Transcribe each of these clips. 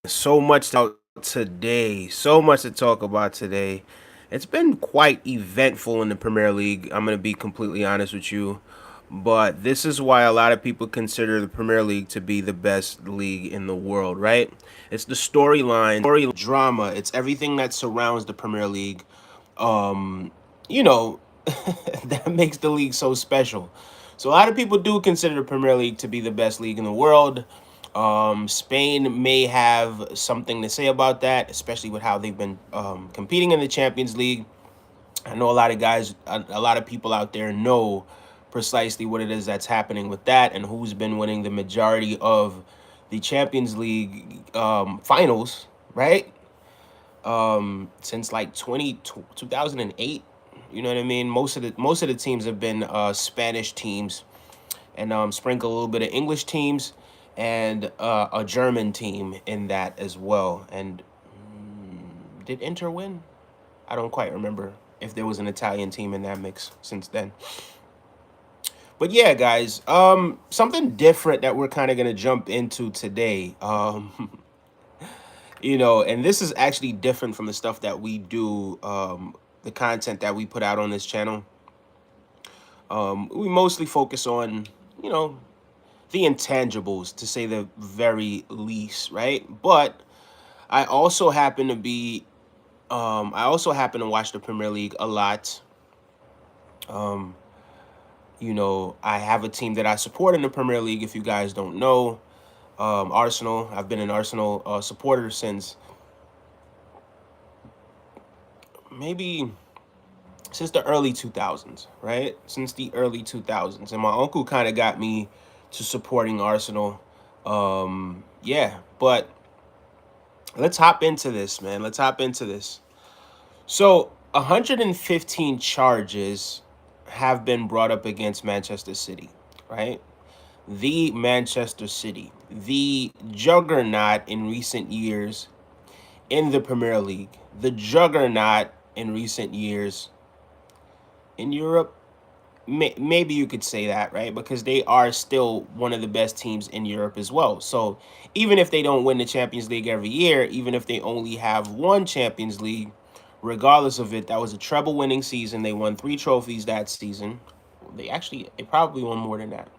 So much out today. So much to talk about today. It's been quite eventful in the Premier League. I'm going to be completely honest with you. But this is why a lot of people consider the Premier League to be the best league in the world, right? It's the storyline, drama. It's everything that surrounds the Premier League. Um, you know, that makes the league so special. So a lot of people do consider the Premier League to be the best league in the world. Spain may have something to say about that, especially with how they've been competing in the Champions League. I know a lot of guys, a lot of people out there know precisely what it is that's happening with that and who's been winning the majority of the Champions League finals, right? Since like 2008. You know what I mean? Most of the teams have been Spanish teams, and sprinkle a little bit of English teams and a German team in that as well. And did Inter win? I don't quite remember if there was an Italian team in that mix since then. But yeah, guys, something different that we're kind of gonna jump into today. And this is actually different from the stuff that we do, the content that we put out on this channel. We mostly focus on, you know, the intangibles, to say the very least, right? But I also happen to be, I also happen to watch the Premier League a lot. Um, I have a team that I support in the Premier League. If you guys don't know, Arsenal. I've been an Arsenal supporter since maybe since the early 2000s, right? Since the early 2000s. And my uncle kind of got me to supporting Arsenal. Yeah, but let's hop into this, man. Let's hop into this. So, 115 charges have been brought up against Manchester City, right? The Manchester City, the juggernaut in recent years in the Premier League, the juggernaut in recent years in Europe. Maybe you could say that, right? Because they are still one of the best teams in Europe as well. So even if they don't win the Champions League every year, even if they only have one Champions League, regardless of it, that was a treble winning season. They won 3 trophies that season. They probably won more than that.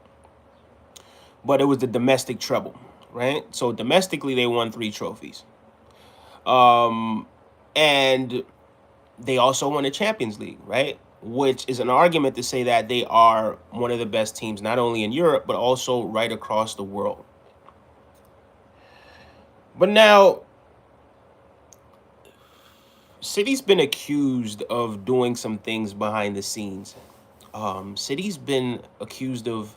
But it was the domestic treble, right? So domestically, they won 3 trophies. Um, and they also won the Champions League, right? Which is an argument to say that they are one of the best teams, not only in Europe, but also right across the world. But now, City's been accused of doing some things behind the scenes. City's been accused of,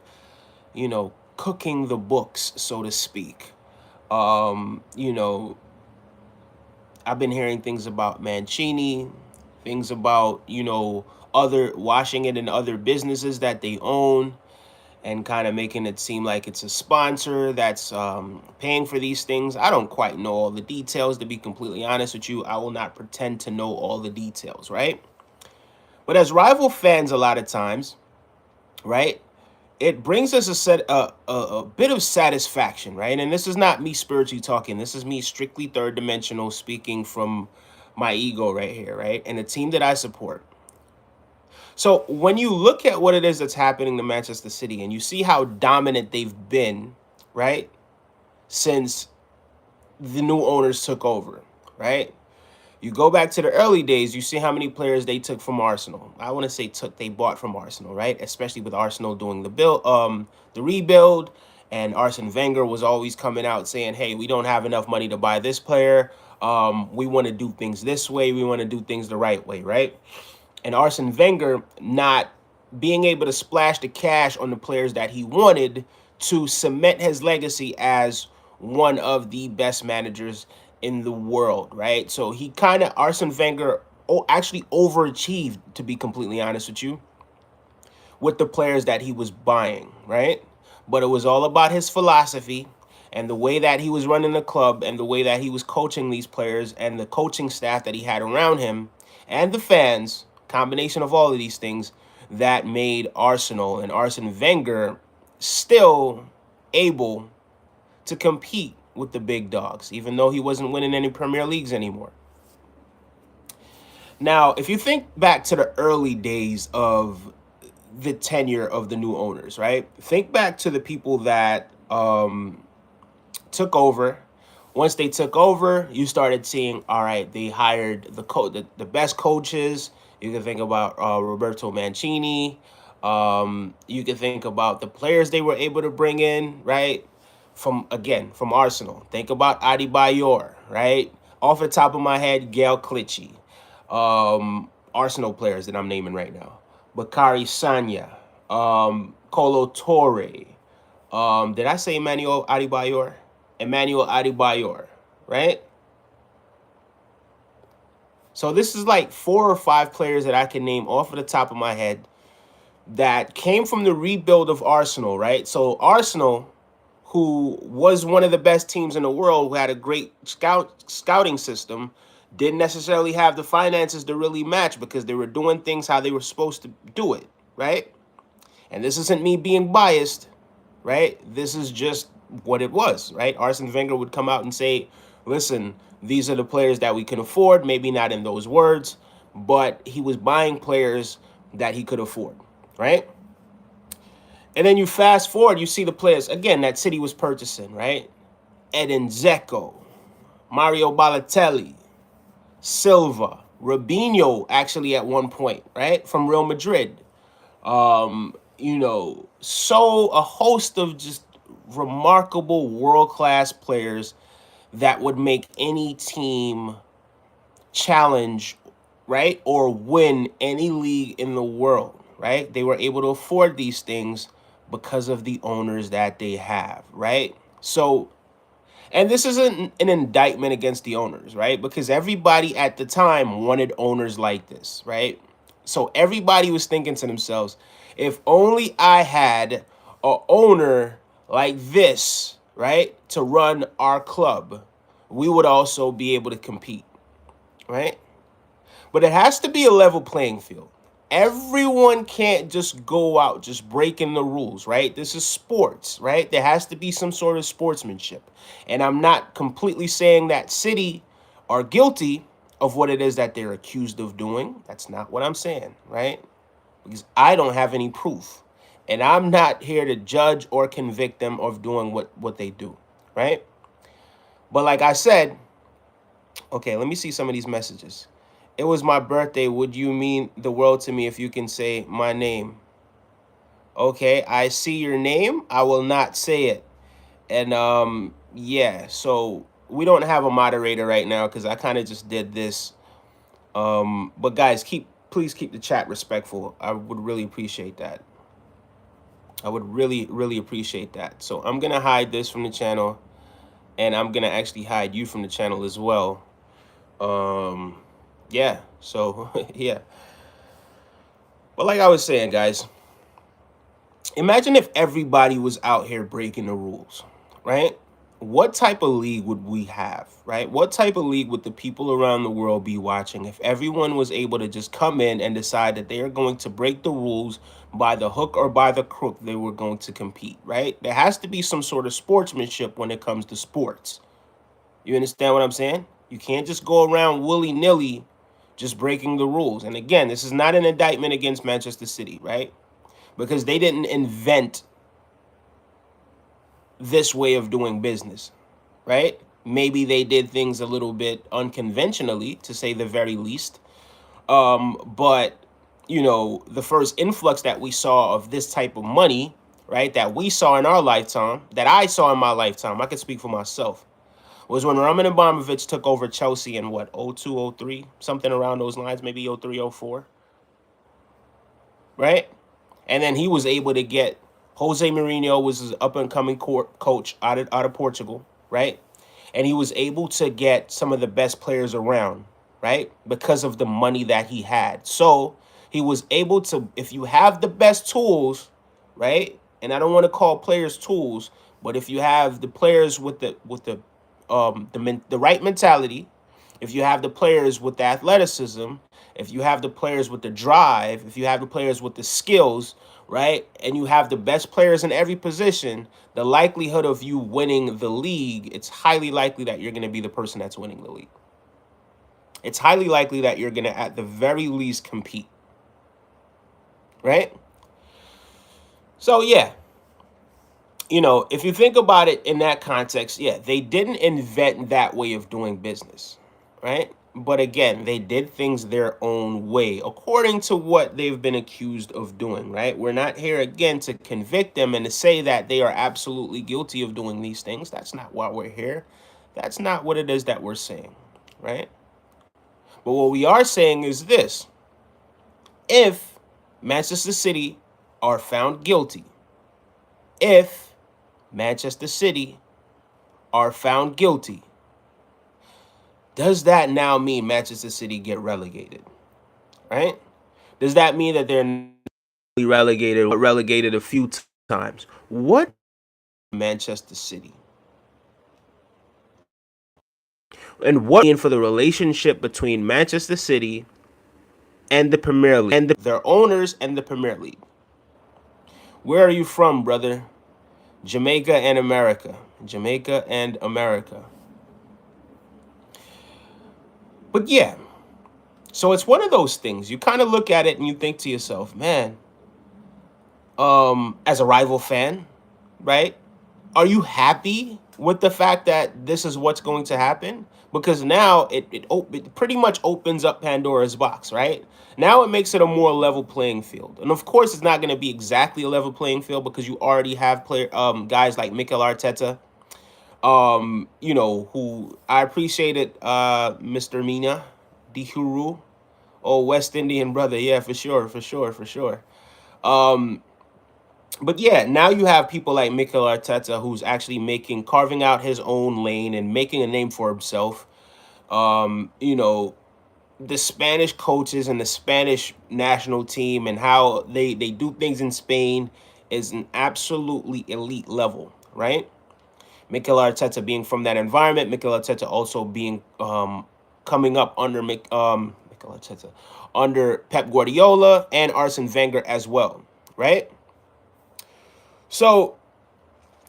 cooking the books, so to speak. Um, you know, I've been hearing things about Mancini, things about, other washing it in other businesses that they own, and kind of making it seem like it's a sponsor that's paying for these things. I don't quite know all the details, to be completely honest with you. I will not pretend to know all the details, right? But as rival fans, a lot of times, right, it brings us a bit of satisfaction, right? And this is not me spiritually talking. This is me strictly third dimensional, speaking from my ego right here, right? And the team that I support. So when you look at what it is that's happening to Manchester City and you see how dominant they've been, right, since the new owners took over, right? You go back to the early days, you see how many players they took from Arsenal. I want to say they bought from Arsenal, right? Especially with Arsenal doing the rebuild, and Arsene Wenger was always coming out saying, "Hey, we don't have enough money to buy this player. We want to do things this way. We want to do things the right way, right?" And Arsene Wenger not being able to splash the cash on the players that he wanted to cement his legacy as one of the best managers in the world, right? So he kind of, Arsene Wenger actually overachieved, to be completely honest with you, with the players that he was buying, right? But it was all about his philosophy and the way that he was running the club and the way that he was coaching these players and the coaching staff that he had around him and the fans, combination of all of these things, that made Arsenal and Arsene Wenger still able to compete with the big dogs, even though he wasn't winning any Premier Leagues anymore. Now, if you think back to the early days of the tenure of the new owners, right? Think back to the people that took over. Once they took over, you started seeing, all right, they hired the best coaches. You can think about Roberto Mancini. You can think about the players they were able to bring in, right? From Arsenal. Think about Adebayor, right? Off the top of my head, Gail Clichy. Arsenal players that I'm naming right now. Bakary Sanya, Kolo Torre. Did I say Emmanuel Adebayor? Emmanuel Adebayor, right? So this is like 4 or 5 players that I can name off of the top of my head that came from the rebuild of Arsenal, right? So Arsenal, who was one of the best teams in the world, who had a great scouting system, didn't necessarily have the finances to really match because they were doing things how they were supposed to do it, right? And this isn't me being biased, right? This is just what it was, right? Arsene Wenger would come out and say, listen, these are the players that we can afford, maybe not in those words, but he was buying players that he could afford, right? And then you fast forward, you see the players, again, that City was purchasing, right? Edin Dzeko, Mario Balotelli, Silva, Robinho, actually at one point, right? From Real Madrid. So a host of just remarkable world-class players that would make any team challenge, right? Or win any league in the world, right? They were able to afford these things because of the owners that they have, right? So, and this isn't an indictment against the owners, right? Because everybody at the time wanted owners like this, right? So everybody was thinking to themselves, if only I had a owner like this, right, to run our club, we would also be able to compete, right? But it has to be a level playing field. Everyone can't just go out just breaking the rules, right? This is sports, right? There has to be some sort of sportsmanship. And I'm not completely saying that City are guilty of what it is that they're accused of doing. That's not what I'm saying, right? Because I don't have any proof. And I'm not here to judge or convict them of doing what they do, right? But like I said, okay, let me see some of these messages. It was my birthday. Would you mean the world to me if you can say my name? Okay, I see your name. I will not say it. And yeah, so we don't have a moderator right now because I kind of just did this. But guys, please keep the chat respectful. I would really appreciate that. I would really, really appreciate that. So I'm gonna hide this from the channel, and I'm gonna actually hide you from the channel as well. Yeah, so yeah. But like I was saying, guys, imagine if everybody was out here breaking the rules, right? What type of league would we have, right? What type of league would the people around the world be watching if everyone was able to just come in and decide that they are going to break the rules by the hook or by the crook? They were going to compete, right? There has to be some sort of sportsmanship when it comes to sports. You understand what I'm saying? You can't just go around willy-nilly just breaking the rules. And again, this is not an indictment against Manchester City, right? Because they didn't invent this way of doing business, right? Maybe they did things a little bit unconventionally, to say the very least. But, the first influx that we saw of this type of money, right, that we saw in our lifetime, that I saw in my lifetime, I can speak for myself, was when Roman Abramovich took over Chelsea in what, 02, 03, something around those lines, maybe 03, 04, right? And then he was able to get Jose Mourinho was his up and coming coach out of Portugal, right? And he was able to get some of the best players around, right? Because of the money that he had. So he was able to, if you have the best tools, right? And I don't want to call players tools, but if you have the players with the right mentality, if you have the players with the athleticism, if you have the players with the drive, if you have the players with the skills, right? And you have the best players in every position, the likelihood of you winning the league, it's highly likely that you're going to be the person that's winning the league. It's highly likely that you're going to, at the very least, compete, right? So, yeah, if you think about it in that context, yeah, they didn't invent that way of doing business, right? But again, they did things their own way, according to what they've been accused of doing, right? We're not here again to convict them and to say that they are absolutely guilty of doing these things. That's not why we're here. That's not what it is that we're saying, right? But what we are saying is this: if Manchester City are found guilty, if Manchester City are found guilty, does that now mean Manchester City get relegated, right? Does that mean that they're relegated a few times? What Manchester City? And what mean for the relationship between Manchester City and the Premier League, and their owners and the Premier League? Where are you from, brother? Jamaica and America. Jamaica and America. But yeah, so it's one of those things. You kind of look at it and you think to yourself, man, as a rival fan, right? Are you happy with the fact that this is what's going to happen? Because now it pretty much opens up Pandora's box, right? Now it makes it a more level playing field. And of course, it's not going to be exactly a level playing field because you already have guys like Mikel Arteta, who I appreciated, Mr. Mina Dihuru, West Indian brother. Yeah, for sure, for sure, for sure. But yeah, now you have people like Mikel Arteta, who's actually carving out his own lane and making a name for himself. Um, you know, the Spanish coaches and the Spanish national team and how they do things in Spain is an absolutely elite level, right? Mikel Arteta being from that environment, Mikel Arteta also being coming up under Mikel Arteta, under Pep Guardiola and Arsene Wenger as well, right? So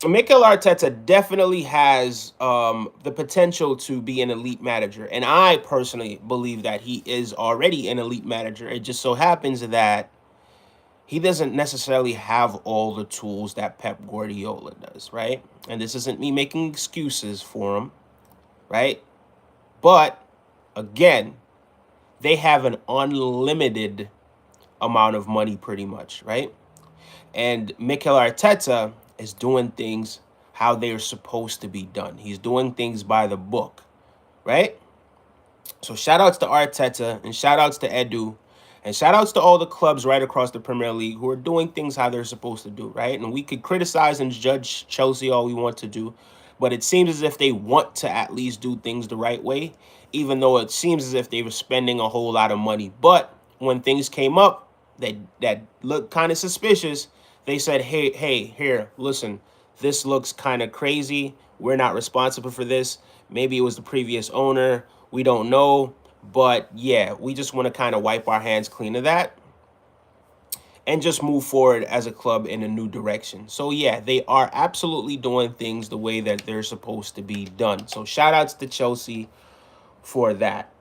Mikel Arteta definitely has the potential to be an elite manager. And I personally believe that he is already an elite manager. It just so happens that he doesn't necessarily have all the tools that Pep Guardiola does, right? And this isn't me making excuses for him, right? But again, they have an unlimited amount of money pretty much, right? And Mikel Arteta is doing things how they are supposed to be done. He's doing things by the book, right? So shout outs to Arteta and shout outs to Edu and shout outs to all the clubs right across the Premier League who are doing things how they're supposed to do, right? And we could criticize and judge Chelsea all we want to do, but it seems as if they want to at least do things the right way, even though it seems as if they were spending a whole lot of money. But when things came up that looked kind of suspicious, they said, hey, here, listen, this looks kind of crazy. We're not responsible for this. Maybe it was the previous owner. We don't know. But yeah, we just want to kind of wipe our hands clean of that and just move forward as a club in a new direction. So yeah, they are absolutely doing things the way that they're supposed to be done. So shout outs to Chelsea for that.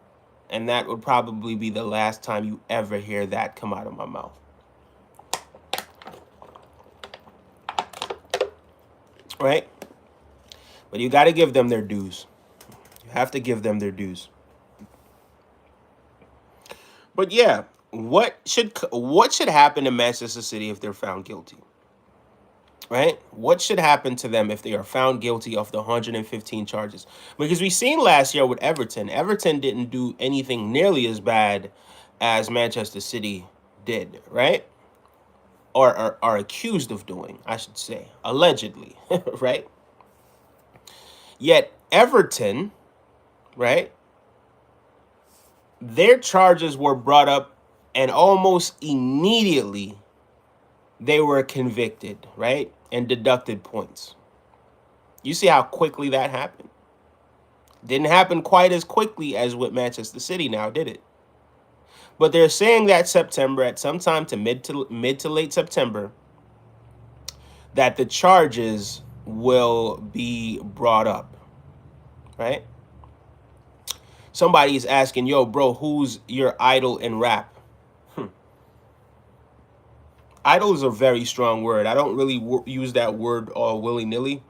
And that would probably be the last time you ever hear that come out of my mouth. Right? But you got to give them their dues. You have to give them their dues. But yeah, what should happen to Manchester City if they're found guilty? Right? What should happen to them if they are found guilty of the 115 charges? Because we seen last year with Everton. Everton didn't do anything nearly as bad as Manchester City did, right? Or are accused of doing, I should say, allegedly, right? Yet Everton, right? Their charges were brought up and almost immediately they were convicted, right? And deducted points. You see how quickly that happened? Didn't happen quite as quickly as with Manchester City now, did it? But they're saying that September, at some time to mid to late September, that the charges will be brought up, right? Somebody is asking, yo, bro, who's your idol in rap? Idol is a very strong word. I don't really use that word all willy-nilly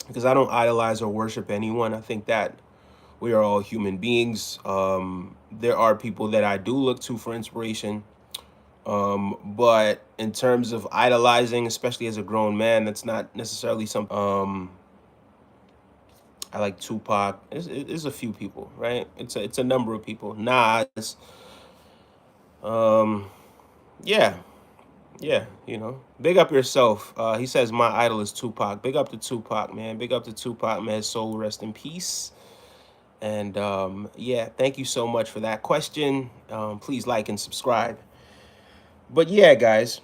because I don't idolize or worship anyone. I think that we are all human beings. There are people that I do look to for inspiration. But in terms of idolizing, especially as a grown man, that's not necessarily something. I like Tupac. It's a few people, right? It's a number of people. Nas. Um, yeah, yeah. Big up yourself. He says my idol is Tupac. Big up to Tupac, man. Big up to Tupac, man. His soul rest in peace. And yeah, thank you so much for that question. Please like and subscribe. But yeah, guys,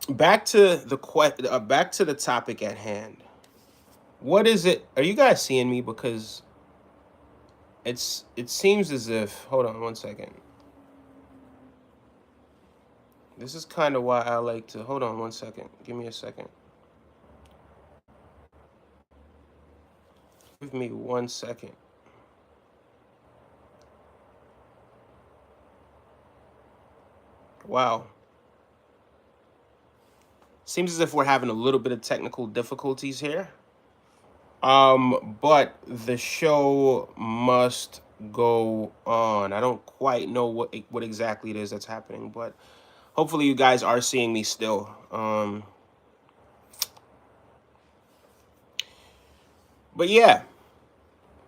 back to the topic at hand. What is it? Are you guys seeing me? Because it seems as if, hold on one second. This is kind of why I like to, hold on one second. Give me a second. Give me 1 second. Wow. Seems as if we're having a little bit of technical difficulties here. But the show must go on. I don't quite know what exactly it is that's happening, but hopefully you guys are seeing me still. But yeah.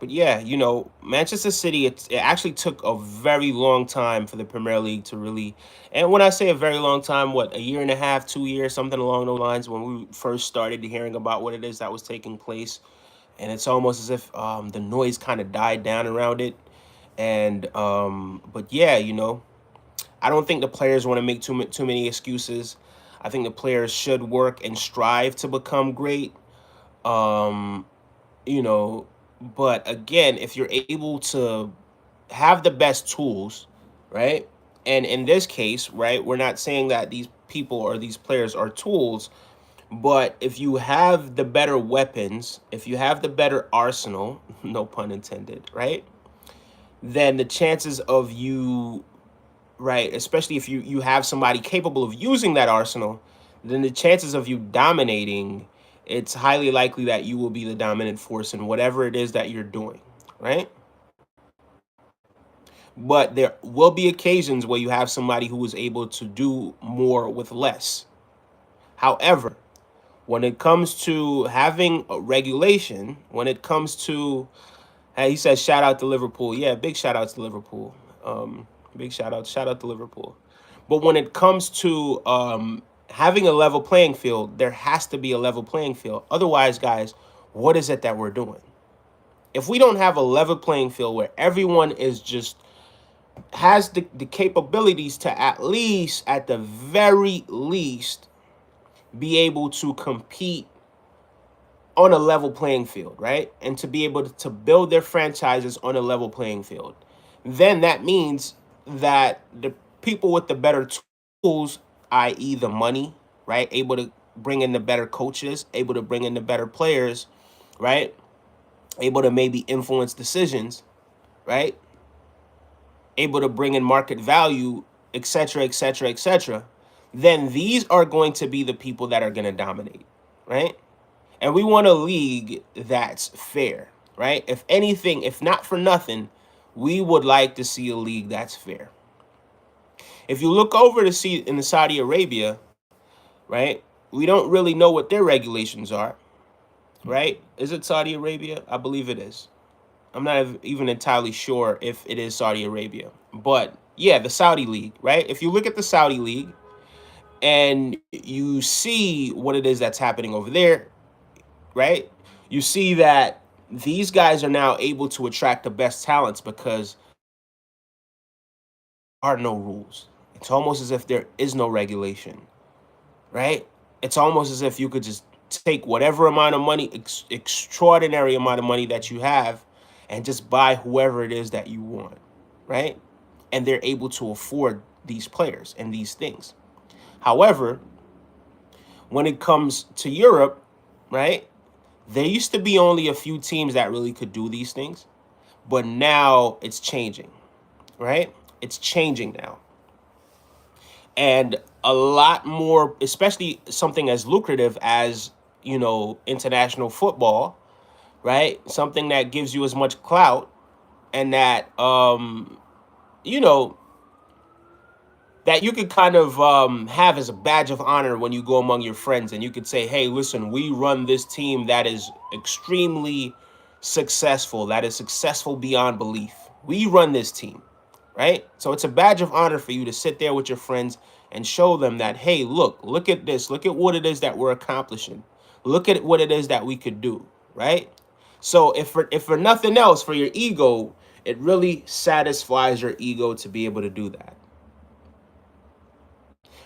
But yeah, Manchester City, it actually took a very long time for the Premier League to really, and when I say a very long time, what, a year and a half, 2 years, something along those lines, when we first started hearing about what it is that was taking place. And it's almost as if the noise kind of died down around it. And, but yeah, I don't think the players want to make too many excuses. I think the players should work and strive to become great. Um, you know, but again, if you're able to have the best tools, right? And in this case, right, we're not saying that these people or these players are tools, but if you have the better weapons, if you have the better arsenal, no pun intended, right? Then the chances of you, right, especially if you have somebody capable of using that arsenal, then the chances of you dominating, it's highly likely that you will be the dominant force in whatever it is that you're doing, right? But there will be occasions where you have somebody who is able to do more with less. However, when it comes to having a regulation, when it comes to, hey, he says, shout out to Liverpool. Yeah, big shout out to Liverpool. Big shout out to Liverpool. But when it comes to having a level playing field, there has to be a level playing field. Otherwise, guys, what is it that we're doing? If we don't have a level playing field where everyone is just has the capabilities to at the very least, be able to compete on a level playing field, right? And to be able to build their franchises on a level playing field, then that means that the people with the better tools, i.e. the money, right? Able to bring in the better coaches, able to bring in the better players, right? Able to maybe influence decisions, right? Able to bring in market value, etc., etc., etc., then these are going to be the people that are going to dominate, right? And we want a league that's fair, right? If anything, if not for nothing, we would like to see a league that's fair. If you look over to see in the Saudi Arabia, right, we don't really know what their regulations are, right? Is it Saudi Arabia? I believe it is. I'm not even entirely sure if it is Saudi Arabia. But yeah, the Saudi League, right? If you look at the Saudi League and you see what it is that's happening over there, right? You see that these guys are now able to attract the best talents because there are no rules. It's almost as if there is no regulation, right? It's almost as if you could just take whatever amount of money, extraordinary amount of money that you have, and just buy whoever it is that you want, right? and they're able to afford these players and these things. However, when it comes to Europe, right, there used to be only a few teams that really could do these things, but now it's changing, right? It's changing now. And a lot more, especially something as lucrative as, international football, right? Something that gives you as much clout and that, you know, that you could kind of have as a badge of honor when you go among your friends, and you could say, hey, listen, we run this team that is extremely successful, that is successful beyond belief. We run this team, right? So it's a badge of honor for you to sit there with your friends and show them that, hey, look at this, look at what it is that we're accomplishing, look at what it is that we could do, right? So if for nothing else, for your ego, it really satisfies your ego to be able to do that.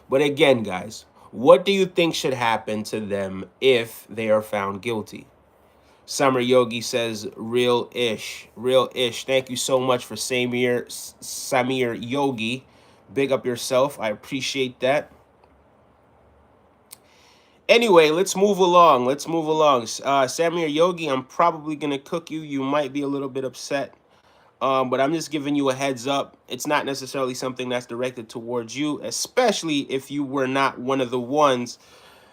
But again, guys, what do you think should happen to them if they are found guilty? Summer Yogi says, real ish. Real ish. Thank you so much for Samir Yogi. Big up yourself. I appreciate that. Anyway, let's move along. Let's move along. Samir Yogi, I'm probably going to cook you. You might be a little bit upset. But I'm just giving you a heads up. It's not necessarily something that's directed towards you, especially if you were not one of the ones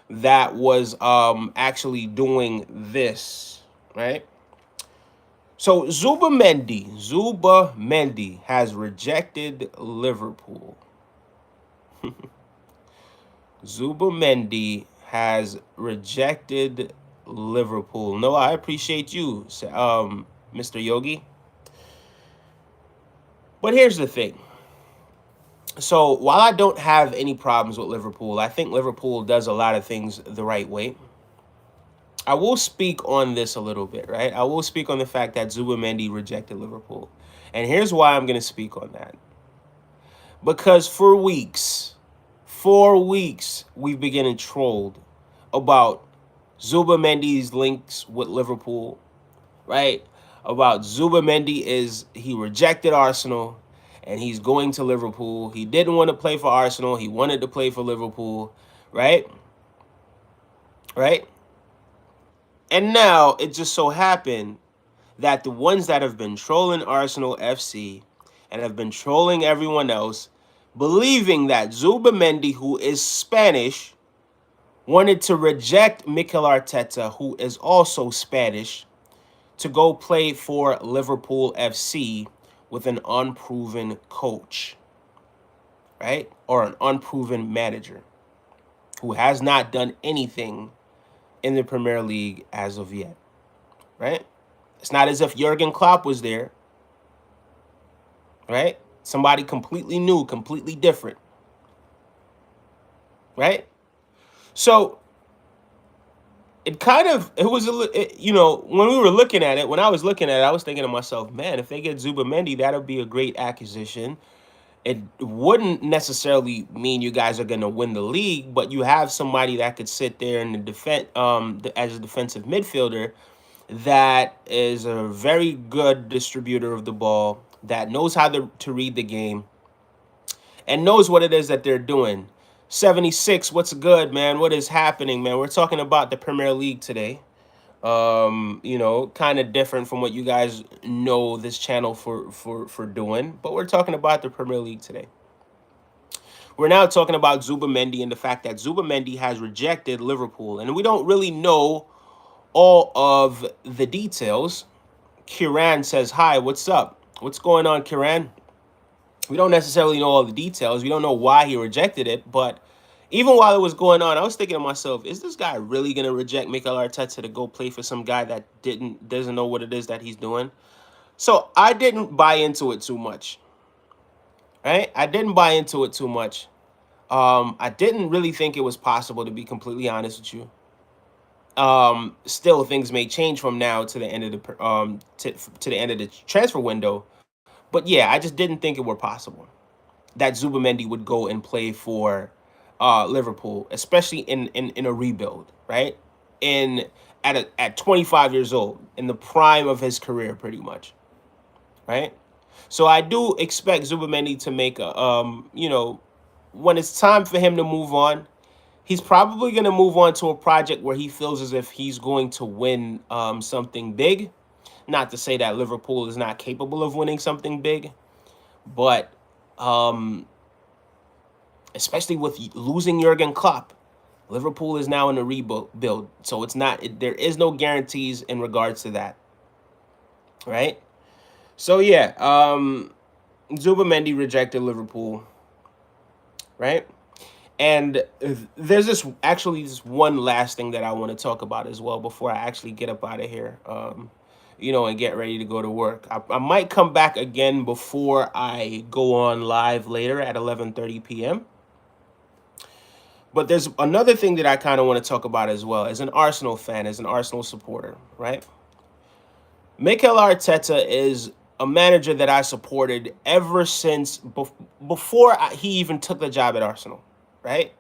that was actually doing this, right? So Zubimendi has rejected Liverpool. Zubimendi has rejected Liverpool. No, I appreciate you, Mr. Yogi. But here's the thing. So while I don't have any problems with Liverpool, I think Liverpool does a lot of things the right way. I will speak on this a little bit, right? I will speak on the fact that Zubimendi rejected Liverpool. And here's why I'm going to speak on that. Because for weeks, we've been getting trolled about Zubimendi's links with Liverpool, right? About he rejected Arsenal and he's going to Liverpool. He didn't want to play for Arsenal. He wanted to play for Liverpool, right? Right? And now it just so happened that the ones that have been trolling Arsenal FC and have been trolling everyone else, believing that Zubimendi, who is Spanish, wanted to reject Mikel Arteta, who is also Spanish, to go play for Liverpool FC with an unproven coach, right? Or an unproven manager who has not done anything in the Premier League as of yet, right? It's not as if Jurgen Klopp was there, right? Somebody completely new, completely different, right? So when we were looking at it, when I was looking at it, I was thinking to myself, man, if they get Zubimendi, that'll be a great acquisition. It wouldn't necessarily mean you guys are going to win the league, but you have somebody that could sit there in the defense, as a defensive midfielder, that is a very good distributor of the ball, that knows how to read the game, and knows what it is that they're doing. 76, what's good, man? What is happening, man? We're talking about the Premier League today. Kind of different from what you guys know this channel for doing, but we're talking about the Premier League today. We're now talking about Zubimendi and the fact that Zubimendi has rejected Liverpool, and we don't really know all of the details. Kiran says, hi, what's up? What's going on, Kiran? We don't necessarily know all the details. We don't know why he rejected it, but even while it was going on, I was thinking to myself, is this guy really going to reject Mikel Arteta to go play for some guy that doesn't know what it is that he's doing? So I didn't buy into it too much, right? I didn't buy into it too much. I didn't really think it was possible, to be completely honest with you. Still, things may change from now to the end of the end of the transfer window. But yeah, I just didn't think it were possible that Zubimendi would go and play for Liverpool, especially in a rebuild, right? At 25 years old, in the prime of his career, pretty much, right? So I do expect Zubimendi to make a, when it's time for him to move on, he's probably going to move on to a project where he feels as if he's going to win something big. Not to say that Liverpool is not capable of winning something big, but um, especially with losing Jurgen Klopp, Liverpool is now in a rebuild. So it's not, there is no guarantees in regards to that, right? So yeah, Zubimendi rejected Liverpool, right? And there's this one last thing that I want to talk about as well before I actually get up out of here, and get ready to go to work. I might come back again before I go on live later at 11:30 p.m. But there's another thing that I kind of want to talk about as well, as an Arsenal fan, as an Arsenal supporter, right? Mikel Arteta is a manager that I supported ever since before he even took the job at Arsenal, right?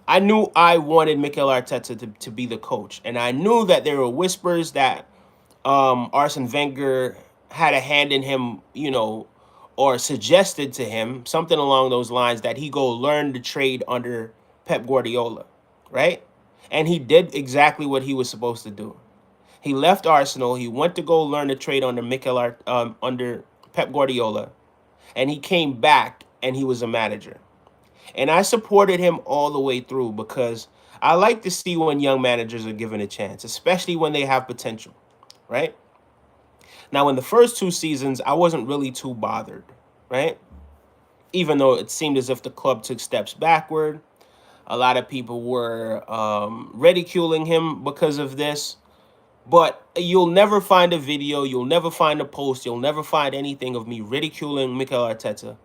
I knew I wanted Mikel Arteta to be the coach, and I knew that there were whispers that Arsene Wenger had a hand in him, or suggested to him something along those lines that he go learn the trade under Pep Guardiola, right? And he did exactly what he was supposed to do. He left Arsenal. He went to go learn the trade under Pep Guardiola, and he came back and he was a manager. And I supported him all the way through because I like to see when young managers are given a chance, especially when they have potential, right? Now, in the first two seasons, I wasn't really too bothered, right? Even though it seemed as if the club took steps backward, a lot of people were ridiculing him because of this. But you'll never find a video, you'll never find a post, you'll never find anything of me ridiculing Mikel Arteta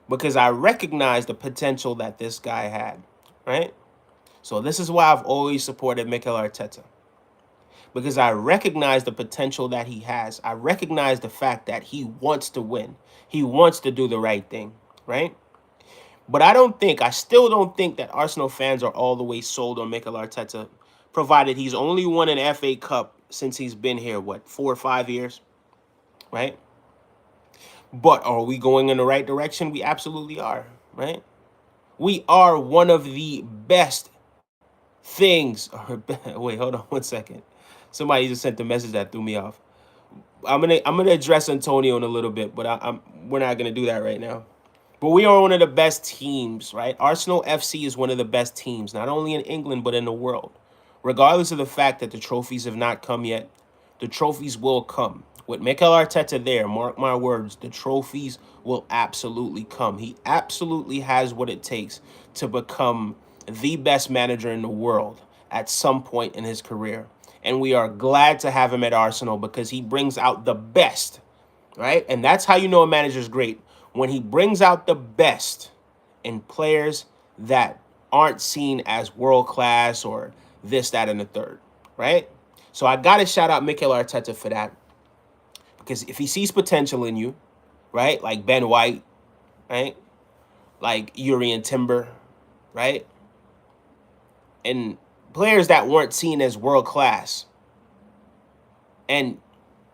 because I recognize the potential that this guy had, right? So this is why I've always supported Mikel Arteta, because I recognize the potential that he has. I recognize the fact that he wants to win. He wants to do the right thing, right? But I still don't think that Arsenal fans are all the way sold on Mikel Arteta, provided he's only won an FA Cup since he's been here, 4 or 5 years, right? But are we going in the right direction? We absolutely are, right? We are one of the best things. Wait, hold on 1 second. Somebody just sent a message that threw me off. I'm gonna address Antonio in a little bit, but we're not gonna do that right now. But we are one of the best teams, right? Arsenal FC is one of the best teams, not only in England, but in the world. Regardless of the fact that the trophies have not come yet, the trophies will come. With Mikel Arteta there, mark my words, the trophies will absolutely come. He absolutely has what it takes to become the best manager in the world at some point in his career. And we are glad to have him at Arsenal because he brings out the best, right? And that's how you know a manager's great, when he brings out the best in players that aren't seen as world class or this, that, and the third, right? So I got to shout out Mikel Arteta for that, because if he sees potential in you, right, like Ben White, right, like Urian Timber, right, and players that weren't seen as world class, and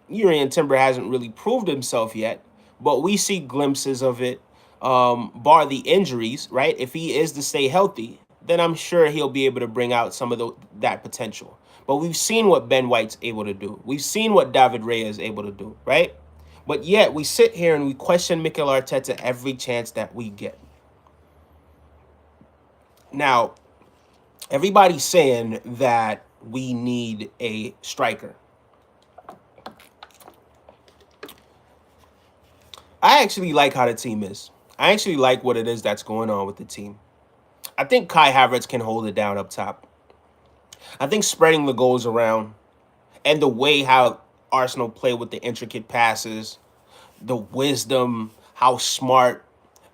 Urian Timber hasn't really proved himself yet, but we see glimpses of it, bar the injuries, right? If he is to stay healthy, then I'm sure he'll be able to bring out some of that potential. But we've seen what Ben White's able to do. We've seen what David Raya is able to do, right? But yet we sit here and we question Mikel Arteta every chance that we get. Now, everybody's saying that we need a striker. I actually like how the team is. I actually like what it is that's going on with the team. I think Kai Havertz can hold it down up top. I think spreading the goals around and the way how Arsenal play with the intricate passes, the wisdom, how smart,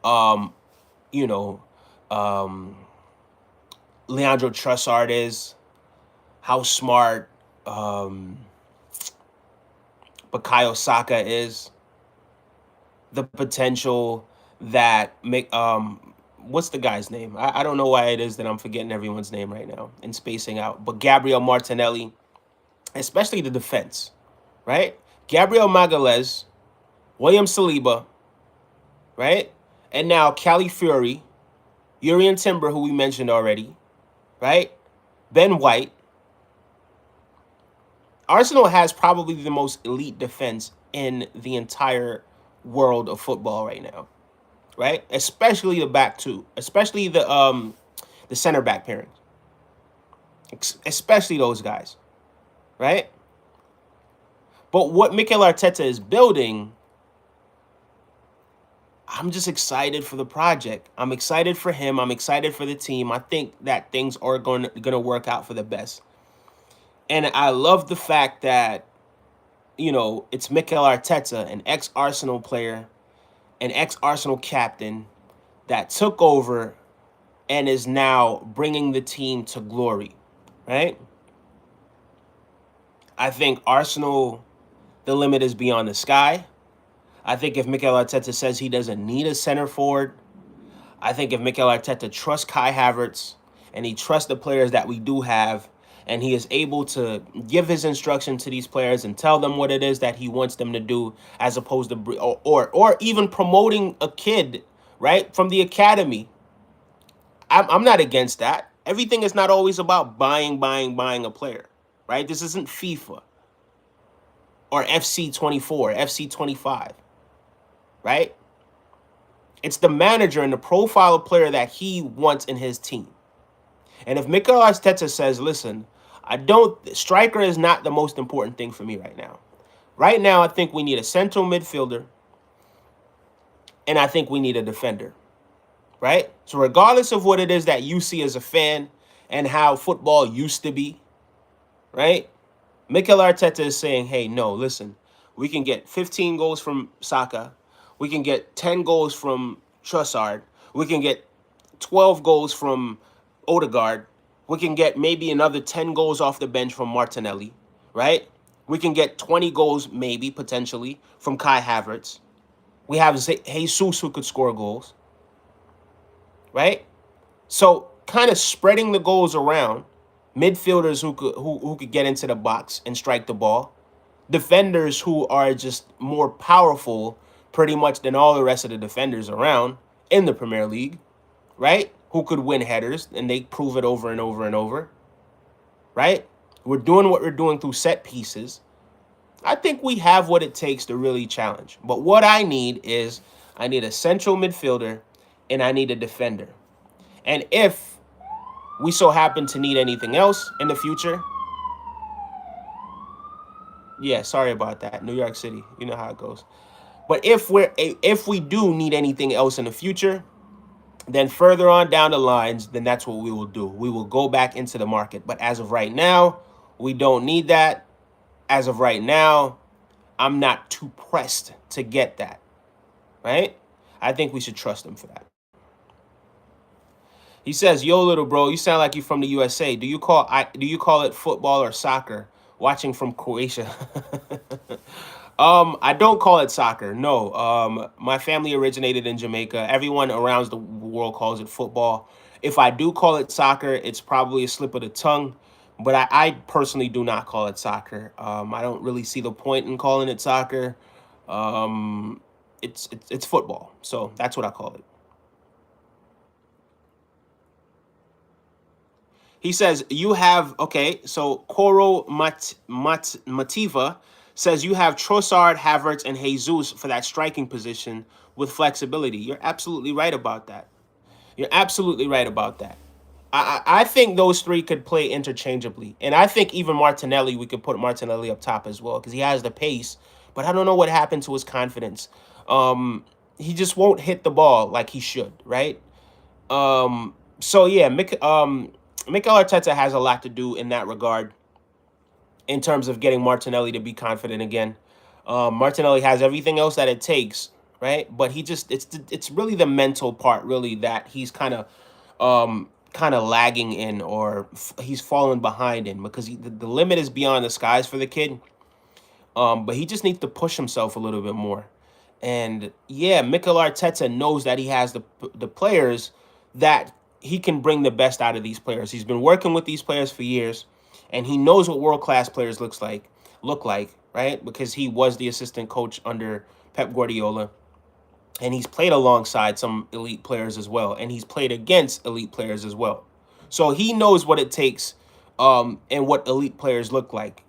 um, you know, um, Leandro Trossard is, how smart Bukayo Saka is, the potential that make what's the guy's name? I don't know why it is that I'm forgetting everyone's name right now and spacing out. But Gabriel Martinelli, especially the defense, right? Gabriel Magalhaes William Saliba, right? And now Cali Fury, Urian Timber, who we mentioned already, right? Ben White. Arsenal has probably the most elite defense in the entire world of football right now, right? Especially the back two, especially the center back pairing, especially those guys, right? But what Mikel Arteta is building, I'm just excited for the project. I'm excited for him. I'm excited for the team. I think that things are going to work out for the best. And I love the fact that, it's Mikel Arteta, an ex-Arsenal player, an ex-Arsenal captain that took over and is now bringing the team to glory, right? I think Arsenal, the limit is beyond the sky. I think if Mikel Arteta says he doesn't need a center forward, I think if Mikel Arteta trusts Kai Havertz and he trusts the players that we do have, and he is able to give his instruction to these players and tell them what it is that he wants them to do, as opposed to or even promoting a kid right from the academy. I'm not against that. Everything is not always about buying a player, right? This isn't FIFA or FC 24, FC 25, right? It's the manager and the profile of player that he wants in his team. And if Mikel Arteta says, listen, striker is not the most important thing for me right now. Right now, I think we need a central midfielder, and I think we need a defender, right? So regardless of what it is that you see as a fan and how football used to be, right? Mikel Arteta is saying, hey, no, listen, we can get 15 goals from Saka. We can get 10 goals from Trossard. We can get 12 goals from Odegaard. We can get maybe another 10 goals off the bench from Martinelli, right? We can get 20 goals maybe, potentially, from Kai Havertz. We have Jesus who could score goals, right? So kind of spreading the goals around, midfielders who could get into the box and strike the ball, defenders who are just more powerful pretty much than all the rest of the defenders around in the Premier League, right? Who could win headers, and they prove it over and over and over, right? We're doing what we're doing through set pieces. I think we have what it takes to really challenge. But what I need is I need a central midfielder and I need a defender. And if we so happen to need anything else in the future, yeah, sorry about that. New York City, you know how it goes. But if we do need anything else in the future, then further on down the lines, then that's what we will do. We will go back into the market. But as of right now, we don't need that. As of right now, I'm not too pressed to get that, right? I think we should trust him for that. He says, "Yo, little bro, you sound like you're from the USA. Do you call it football or soccer? Watching from Croatia." I don't call it soccer. No. My family originated in Jamaica. Everyone around the world calls it football. If I do call it soccer, it's probably a slip of the tongue. But I personally do not call it soccer. I don't really see the point in calling it soccer. It's football. So that's what I call it. He says, you have, okay, so Koro Mativa says you have Trossard, Havertz, and Jesus for that striking position with flexibility. You're absolutely right about that. You're absolutely right about that. I think those three could play interchangeably. And I think even Martinelli, we could put Martinelli up top as well because he has the pace. But I don't know what happened to his confidence. He just won't hit the ball like he should, right? So, yeah, Mikel Arteta has a lot to do in that regard in terms of getting Martinelli to be confident again. Martinelli has everything else that it takes, right? But it's really the mental part, really, that he's kind of lagging in, or he's fallen behind in, because the limit is beyond the skies for the kid. But he just needs to push himself a little bit more. And yeah, Mikel Arteta knows that he has the players that he can bring the best out of these players. He's been working with these players for years, and he knows what world-class players look like. right? Because he was the assistant coach under Pep Guardiola, and he's played alongside some elite players as well, and he's played against elite players as well. So he knows what it takes, and what elite players look like.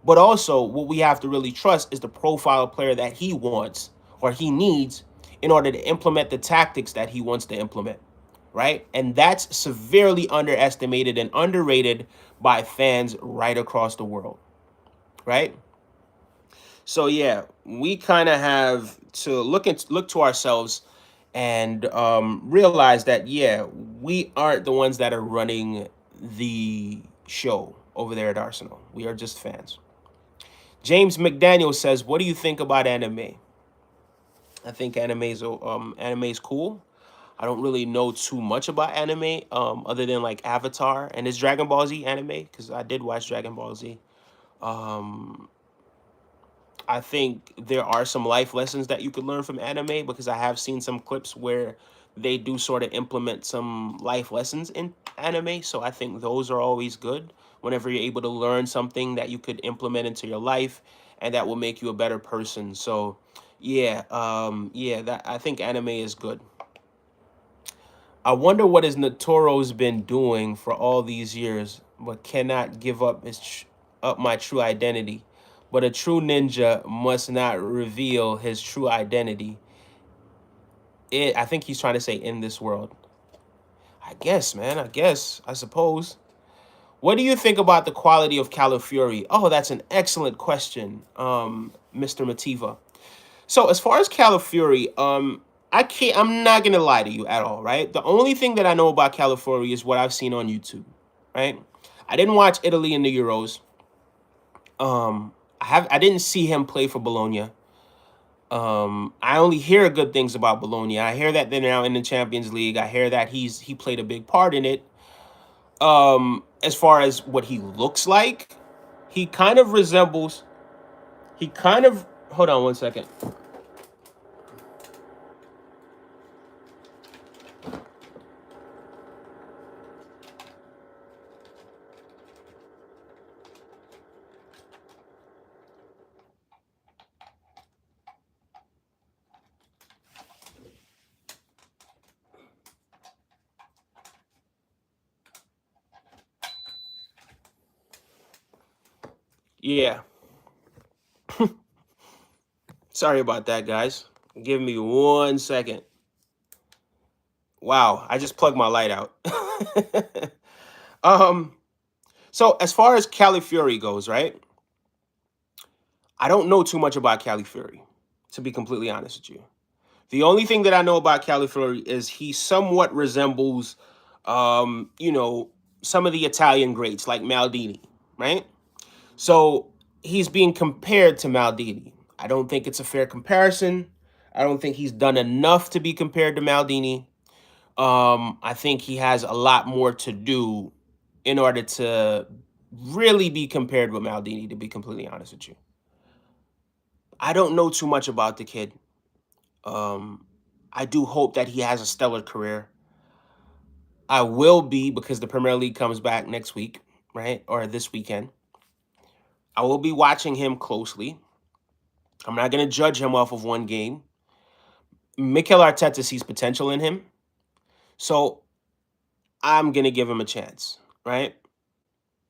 But also, what we have to really trust is the profile player that he wants or he needs in order to implement the tactics that he wants to implement, right? And that's severely underestimated and underrated by fans right across the world, right? So yeah, we kind of have to look to ourselves and realize that yeah, we aren't the ones that are running the show over there at Arsenal. We are just fans. James McDaniel says, "What do you think about anime?" I think anime is cool. I don't really know too much about anime, other than like Avatar and this Dragon Ball Z anime because I did watch Dragon Ball Z. Um, I think there are some life lessons that you could learn from anime because I have seen some clips where they do sort of implement some life lessons in anime. So I think those are always good whenever you're able to learn something that you could implement into your life and that will make you a better person. So yeah, yeah, that I think anime is good. I wonder what his Natoro's been doing for all these years, but cannot give up up my true identity. But a true ninja must not reveal his true identity. I think he's trying to say in this world. I guess, man. I guess. I suppose. What do you think about the quality of Califury? Oh, that's an excellent question, Mr. Mativa. So as far as Califury, I can't. I'm not gonna lie to you at all, right? The only thing that I know about Califury is what I've seen on YouTube, right? I didn't watch Italy in the Euros. I didn't see him play for Bologna. I only hear good things about Bologna. I hear that they're now in the Champions League. I hear that he played a big part in it. As far as what he looks like, he kind of resembles. He kind of. Hold on one second. Yeah. Sorry about that, guys. Give me one second. Wow, I just plugged my light out. um, so as far as Califury goes, right? I don't know too much about Califury, to be completely honest with you. The only thing that I know about Califury is he somewhat resembles, you know, some of the Italian greats like Maldini, right? So he's being compared to Maldini. I don't think it's a fair comparison. I don't think he's done enough to be compared to Maldini. I think he has a lot more to do in order to really be compared with Maldini, to be completely honest with you. I don't know too much about the kid. Um, I do hope that he has a stellar career. I will be because the Premier League comes back next week, right? Or this weekend. I will be watching him closely. I'm not going to judge him off of one game. Mikel Arteta sees potential in him. So I'm going to give him a chance, right?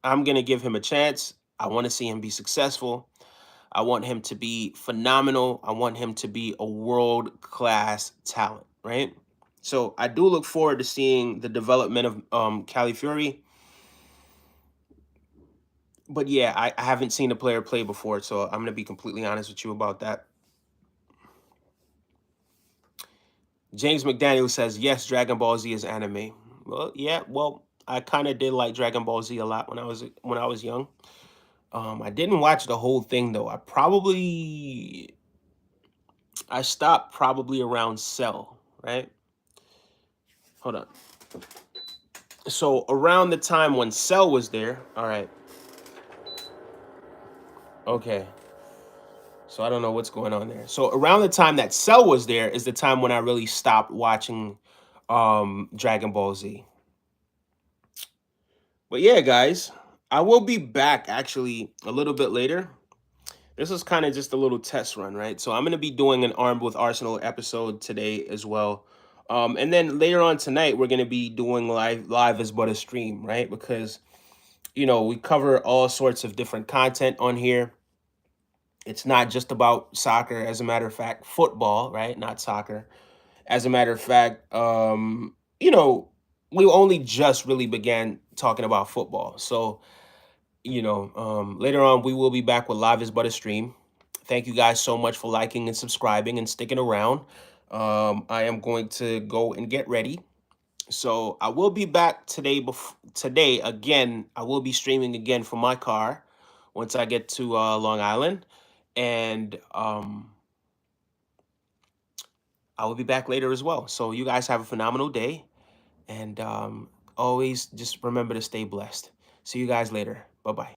I'm going to give him a chance. I want to see him be successful. I want him to be phenomenal. I want him to be a world-class talent, right? So I do look forward to seeing the development of Califury. But yeah, I haven't seen a player play before, so I'm going to be completely honest with you about that. James McDaniel says, yes, Dragon Ball Z is anime. Well, yeah, well, I kind of did like Dragon Ball Z a lot when I was young. I didn't watch the whole thing though. I stopped probably around Cell, right? Hold on. So around the time when Cell was there, all right. Okay. So I don't know what's going on there. So around the time that Cell was there is the time when I really stopped watching Dragon Ball Z. But yeah, guys, I will be back actually a little bit later. This is kind of just a little test run, right? So I'm gonna be doing an Armed with Arsenal episode today as well. And then later on tonight, we're gonna be doing live as but a stream, right? Because we cover all sorts of different content on here. It's not just about soccer, as a matter of fact, football, right? Not soccer. As a matter of fact, we only just really began talking about football. So, later on, we will be back with Live is But a Stream. Thank you guys so much for liking and subscribing and sticking around. I am going to go and get ready. So I will be back today. Today again, I will be streaming again from my car once I get to Long Island, and I will be back later as well. So you guys have a phenomenal day, and always just remember to stay blessed. See you guys later. Bye bye.